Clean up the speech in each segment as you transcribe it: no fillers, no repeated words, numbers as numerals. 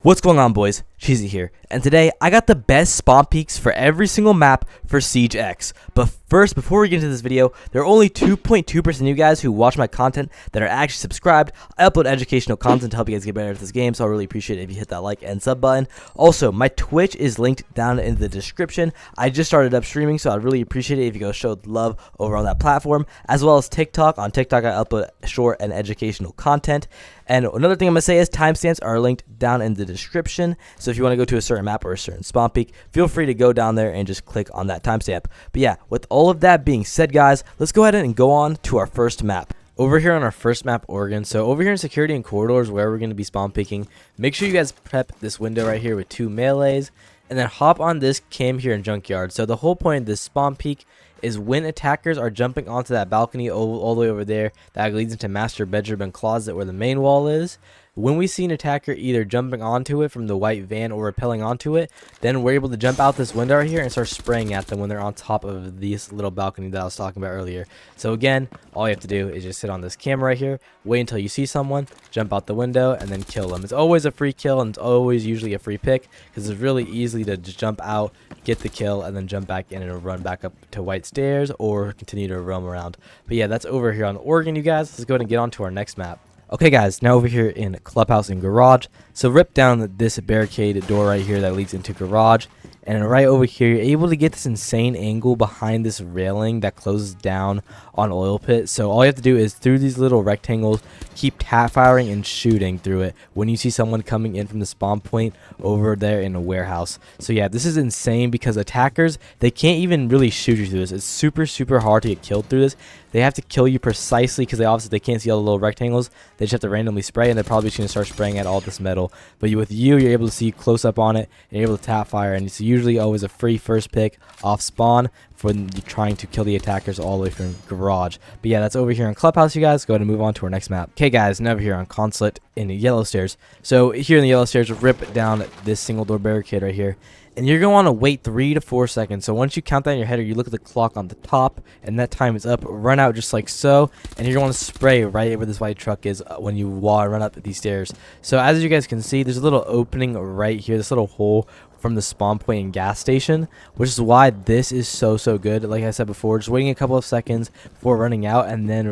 What's going on, boys? Cheesy here, and today I got the best spawn peaks for every single map for Siege X. But first, before we get into this video, there are only 2.2% of you guys who watch my content that are actually subscribed. I upload educational content to help you guys get better at this game, so I really appreciate it if you hit that like and sub button. Also, my Twitch is linked down in the description. I just started up streaming, so I'd really appreciate it if you go show love over on that platform, as well as TikTok. On TikTok, I upload short and educational content. And another thing I'm going to say is timestamps are linked down in the description. So if you want to go to a certain map or a certain spawn peak, feel free to go down there and just click on that timestamp. But yeah, with all of that being said, guys, let's go ahead and go on to our first map. Over here on our first map, Oregon. So over here in security and corridors, where we're going to be spawn peaking, make sure you guys prep this window right here with 2 melees. And then hop on this cam here in junkyard. So the whole point of this spawn peak is when attackers are jumping onto that balcony all the way over there that leads into master bedroom and closet where the main wall is. When we see an attacker either jumping onto it from the white van or rappelling onto it, then we're able to jump out this window right here and start spraying at them when they're on top of this little balcony that I was talking about earlier. So again, all you have to do is just sit on this camera right here, wait until you see someone, jump out the window, and then kill them. It's always a free kill, and it's always usually a free pick because it's really easy to just jump out, get the kill, and then jump back in and run back up to white stairs or continue to roam around. But yeah, that's over here on Oregon, you guys. Let's go ahead and get on to our next map. Okay, guys, now over here in Clubhouse and Garage. So rip down this barricaded door right here that leads into Garage. And right over here, you're able to get this insane angle behind this railing that closes down on Oil Pit. So all you have to do is through these little rectangles, keep tap firing and shooting through it when you see someone coming in from the spawn point over there in a warehouse. So yeah, this is insane because attackers, they can't even really shoot you through this. It's super hard to get killed through this. They have to kill you precisely because they can't see all the little rectangles. They just have to randomly spray, and they're probably just going to start spraying at all this metal. But with you, you're able to see close up on it, and you're able to tap fire, and it's usually always a free first pick off spawn for trying to kill the attackers all the way from Garage. But yeah, that's over here on Clubhouse, you guys. Go ahead and move on to our next map. Okay, guys, now over here on Consulate in the yellow stairs. So here in the yellow stairs, rip down this single door barricade right here. And you're going to want to wait 3 to 4 seconds. So once you count that in your head, or you look at the clock on the top, and that time is up, run out just like so. And you're going to spray right where this white truck is when you run up these stairs. So as you guys can see, there's a little opening right here, this little hole from the spawn point and gas station, which is why this is so good. Like I said before, just waiting a couple of seconds before running out, and then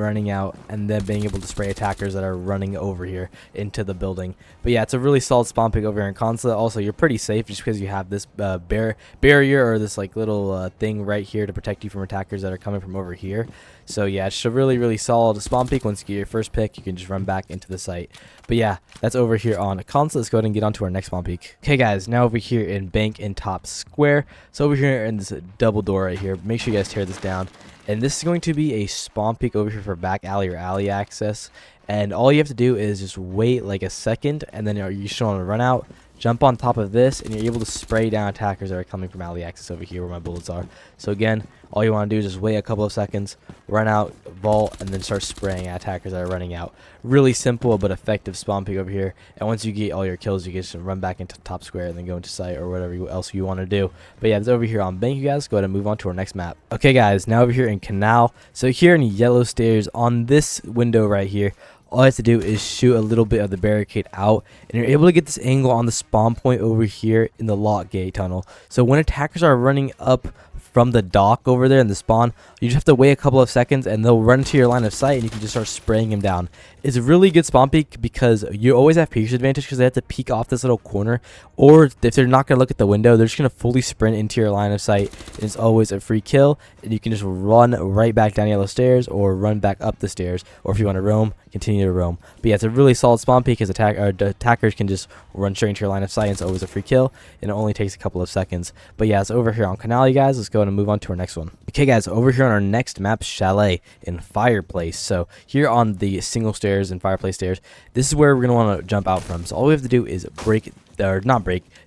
being able to spray attackers that are running over here into the building. But yeah, it's a really solid spawn pick over here in Consulate. Also, you're pretty safe just because you have this barrier or this like little thing right here to protect you from attackers that are coming from over here. So yeah, it's a really solid spawn peak. Once you get your first pick, you can just run back into the site. But yeah, that's over here on Consulate. Let's go ahead and get on to our next spawn peak. Okay, guys, now over here in Bank and Top Square. So over here in this double door right here, make sure you guys tear this down. And this is going to be a spawn peak over here for back alley or alley access. And all you have to do is just wait like a second, and then you just want to run out, jump on top of this, and you're able to spray down attackers that are coming from alley access over here where my bullets are. So again, all you want to do is just wait a couple of seconds, run out, vault, and then start spraying at attackers that are running out. Really simple but effective spawn peak over here. And once you get all your kills, you can just run back into top square and then go into site or whatever else you want to do. But yeah, it's over here on Bank, you guys. Go ahead and move on to our next map. Okay, guys, now over here in Kanal. So here in yellow stairs on this window right here, all you have to do is shoot a little bit of the barricade out, and you're able to get this angle on the spawn point over here in the lock gate tunnel. So when attackers are running up from the dock over there in the spawn, you just have to wait a couple of seconds and they'll run to your line of sight, and you can just start spraying them down. It's a really good spawn peek because you always have peek advantage because they have to peek off this little corner, or if they're not going to look at the window, they're just going to fully sprint into your line of sight. It's always a free kill, and you can just run right back down yellow stairs or run back up the stairs, or if you want to roam, continue to roam. But yeah, it's a really solid spawn peek because attackers can just run straight into your line of sight. It's always a free kill, and it only takes a couple of seconds. But yeah, it's over here on Kanal, you guys. Let's go ahead and move on to our next one. Okay, guys, over here on our next map, Chalet in Fireplace. So here on the single stairs and Fireplace stairs, this is where we're going to want to jump out from. So all we have to do is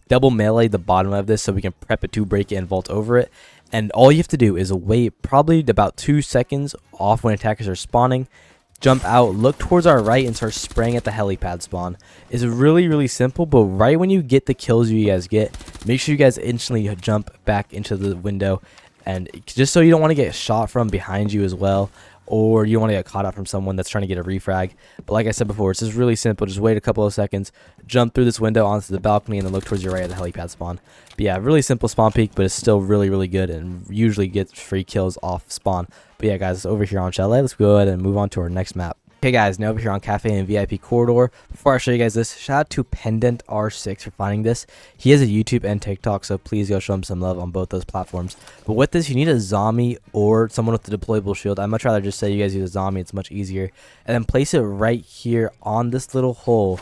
double melee the bottom of this so we can prep it to break it and vault over it. And all you have to do is wait probably about 2 seconds off when attackers are spawning, jump out, look towards our right, and start spraying at the helipad spawn. It's really simple, but right when you get the kills you guys get, make sure you guys instantly jump back into the window, and just so you don't want to get shot from behind you as well, or you don't want to get caught out from someone that's trying to get a refrag. But like I said before, it's just really simple. Just wait a couple of seconds, jump through this window onto the balcony, and then look towards your right at the helipad spawn. But yeah, really simple spawn peek, but it's still really good and usually gets free kills off spawn. But yeah, guys, over here on Chalet, let's go ahead and move on to our next map. Okay guys, now over here on Cafe and VIP Corridor. Before I show you guys this, shout out to Pendant R6 for finding this. He has a YouTube and TikTok, so please go show him some love on both those platforms. But with this, you need a zombie or someone with the deployable shield. I'd much rather just say you guys use a zombie, it's much easier. And then place it right here on this little hole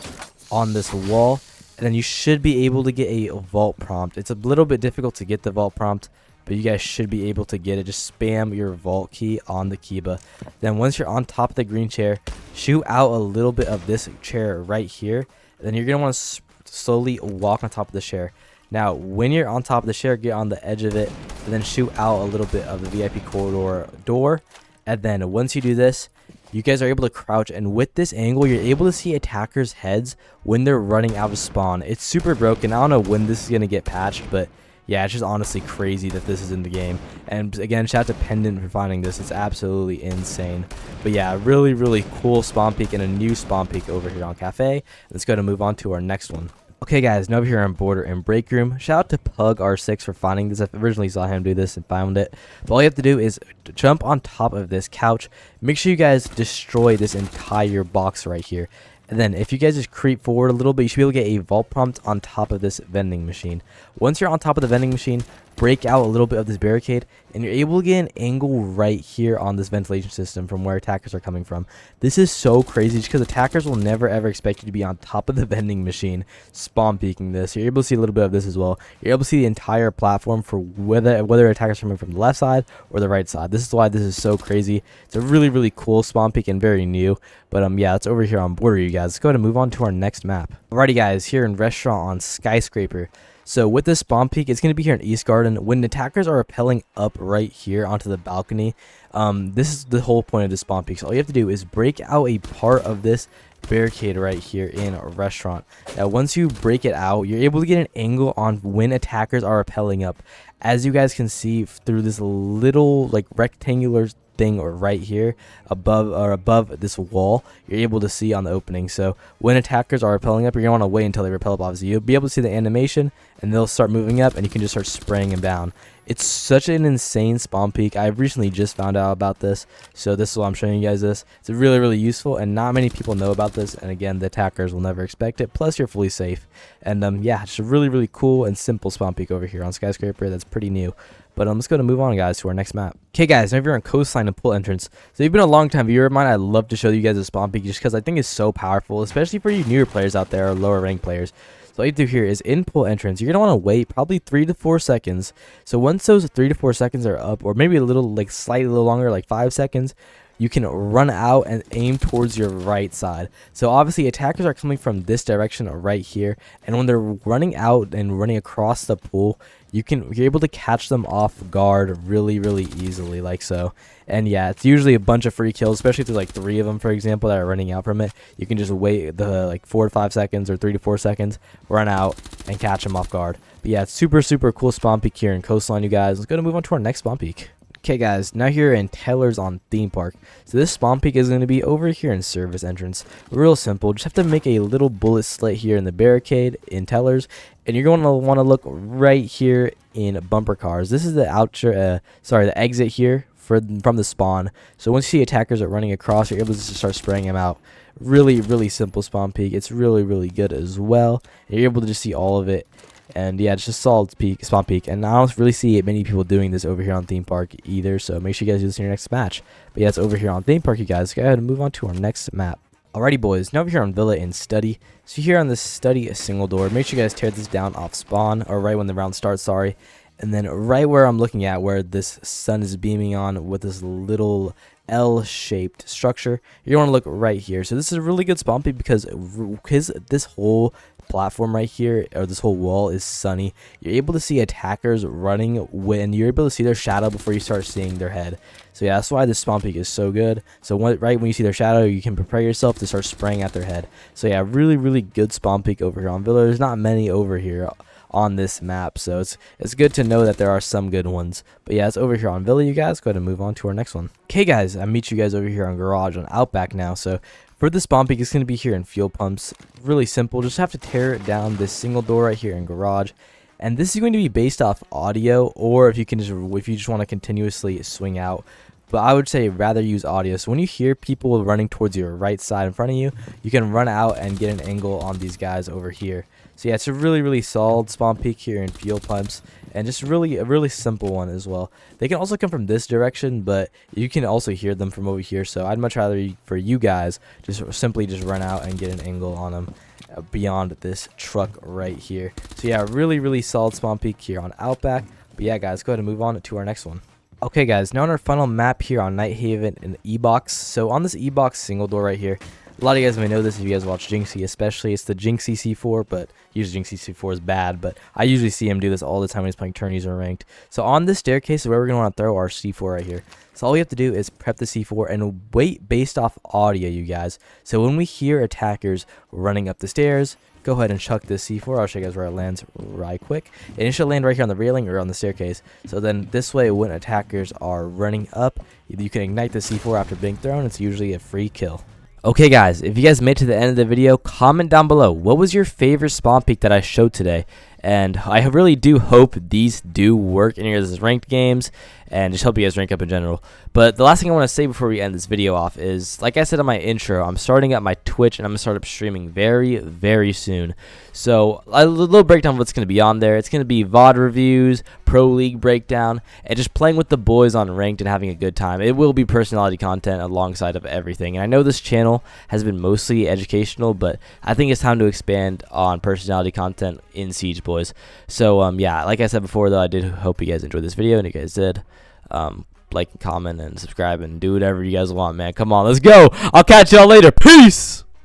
on this wall. And then you should be able to get a vault prompt. It's a little bit difficult to get the vault prompt, but you guys should be able to get it. Just spam your vault key on the Kiba. Then once you're on top of the green chair, shoot out a little bit of this chair right here. And then you're going to want to slowly walk on top of the chair. Now, when you're on top of the chair, get on the edge of it, and then shoot out a little bit of the VIP corridor door. And then once you do this, you guys are able to crouch, and with this angle, you're able to see attackers' heads when they're running out of spawn. It's super broken. I don't know when this is going to get patched, but yeah, it's just honestly crazy that this is in the game. And again, shout out to Pendant for finding this. It's absolutely insane. But yeah, really cool spawn peek and a new spawn peek over here on Cafe. Let's go to move on to our next one. Okay guys, now over here on Border and Break Room, shout out to Pug R6 for finding this. I originally saw him do this and found it. But all you have to do is jump on top of this couch. Make sure you guys destroy this entire box right here. And then if you guys just creep forward a little bit, you should be able to get a vault prompt on top of this vending machine. Once you're on top of the vending machine, break out a little bit of this barricade, and you're able to get an angle right here on this ventilation system from where attackers are coming from. This is so crazy just because attackers will never ever expect you to be on top of the vending machine spawn peeking this. You're able to see a little bit of this as well. You're able to see the entire platform for whether attackers are coming from the left side or the right side. This is why this is so crazy. It's a really cool spawn peek and very new. But yeah, it's over here on Border, you guys. Let's go ahead and move on to our next map. Alrighty guys, here in Restaurant on Skyscraper. So with this spawn peek, it's going to be here in East Garden. When attackers are rappelling up right here onto the balcony, this is the whole point of the spawn peek. So all you have to do is break out a part of this barricade right here in a restaurant. Now once you break it out, you're able to get an angle on when attackers are rappelling up. As you guys can see through this little like rectangular thing or right here above this wall, you're able to see on the opening. So when attackers are rappelling up, you're gonna want to wait until they rappel up. Obviously you'll be able to see the animation and they'll start moving up and you can just start spraying them down. It's such an insane spawn peek. I recently just found out about this, so this is why I'm showing you guys this. It's really useful, and not many people know about this, and again, the attackers will never expect it, plus you're fully safe. And yeah, it's a really cool and simple spawn peek over here on Skyscraper that's pretty new. But let's go to move on, guys, to our next map. Okay guys, now if you're on Coastline and Pool Entrance, so you've been a long time viewer of mine, I'd love to show you guys a spawn peek just because I think it's so powerful, especially for you newer players out there or lower ranked players. So all you do here is in Pool Entrance, you're going to want to wait probably 3 to 4 seconds. So once those 3 to 4 seconds are up, or maybe a little, like slightly a little longer, like 5 seconds, you can run out and aim towards your right side. So obviously attackers are coming from this direction right here, and when they're running out and running across the pool, you're able to catch them off guard really easily, like so. And yeah, it's usually a bunch of free kills, especially if there's like 3 of them, for example, that are running out from it. You can just wait the like 4 to 5 seconds or 3 to 4 seconds, run out and catch them off guard. But yeah, it's super cool spawn peek here in Coastline, you guys. Let's go to move on to our next spawn peek. Okay guys, now here in Taylor's on Themepark. So this spawn peek is going to be over here in Service Entrance. Real simple, just have to make a little bullet slit here in the barricade in Taylor's, and you're going to want to look right here in Bumper Cars. This is the the exit here from the spawn. So once you see attackers are running across, you're able to just start spraying them out. Really simple spawn peek. It's really good as well. You're able to just see all of it. And yeah, it's just solid spawn peek, and I don't really see many people doing this over here on Themepark either, so make sure you guys do this in your next match. But yeah, it's over here on Themepark, you guys. Go ahead and move on to our next map. Alrighty boys, now over here on Villa and Study. So here on this Study, a single door, make sure you guys tear this down off spawn, or right when the round starts, sorry. And then right where I'm looking at, where this sun is beaming on with this little L-shaped structure, you want to look right here. So this is a really good spawn peek because this whole platform right here, or this whole wall, is sunny. You're able to see attackers running when you're able to see their shadow before you start seeing their head. So yeah, that's why this spawn peek is so good. So right when you see their shadow, you can prepare yourself to start spraying at their head. So yeah, really good spawn peek over here on Villa. There's not many over here. on this map. So it's good to know that there are some good ones. But yeah, it's over here on Villa, you guys. Go ahead and move on to our next one. Okay, guys, I meet you guys over here on Garage on Outback now. So for the spawn peak, it's going to be here in fuel pumps. Really simple. Just have to tear it down this single door right here in Garage. And this is going to be based off audio, or if you just want to continuously swing out. But I would say rather use audio. So when you hear people running towards your right side in front of you, you can run out and get an angle on these guys over here. So yeah, it's a really solid spawn peak here in fuel pumps, and just a really simple one as well. They can also come from this direction, but you can also hear them from over here. So I'd much rather for you guys just simply run out and get an angle on them beyond this truck right here. So yeah, really solid spawn peak here on Outback. But yeah, guys, go ahead and move on to our next one. Okay, guys, now on our final map here on Nighthaven in the E-Box. So on this E-Box single door right here, a lot of you guys may know this if you guys watch Jinxie, especially. It's the Jinxie C4, but usually Jinxie C4 is bad, but I usually see him do this all the time when he's playing tourneys or ranked. So on this staircase is where we're going to want to throw our C4 right here. So all you have to do is prep the C4 and wait based off audio, you guys. So when we hear attackers running up the stairs, go ahead and chuck this C4. I'll show you guys where it lands right quick. And it should land right here on the railing or on the staircase. So then this way, when attackers are running up, you can ignite the C4 after being thrown. It's usually a free kill. Okay, guys, if you guys made it to the end of the video, comment down below what was your favorite spawn peak that I showed today. And I really do hope these do work in your ranked games, and just hope you guys rank up in general. But the last thing I want to say before we end this video off is, like I said in my intro, I'm starting up my Twitch, and I'm going to start up streaming very soon. So a little breakdown of what's going to be on there. It's going to be VOD reviews, Pro League breakdown, and just playing with the boys on ranked and having a good time. It will be personality content alongside of everything. And I know this channel has been mostly educational, but I think it's time to expand on personality content in Siege, boys. So yeah, like I said before though, I did hope you guys enjoyed this video, and you guys did. Like, comment, and subscribe, and do whatever you guys want, man. Come on, let's go. I'll catch y'all later. Peace.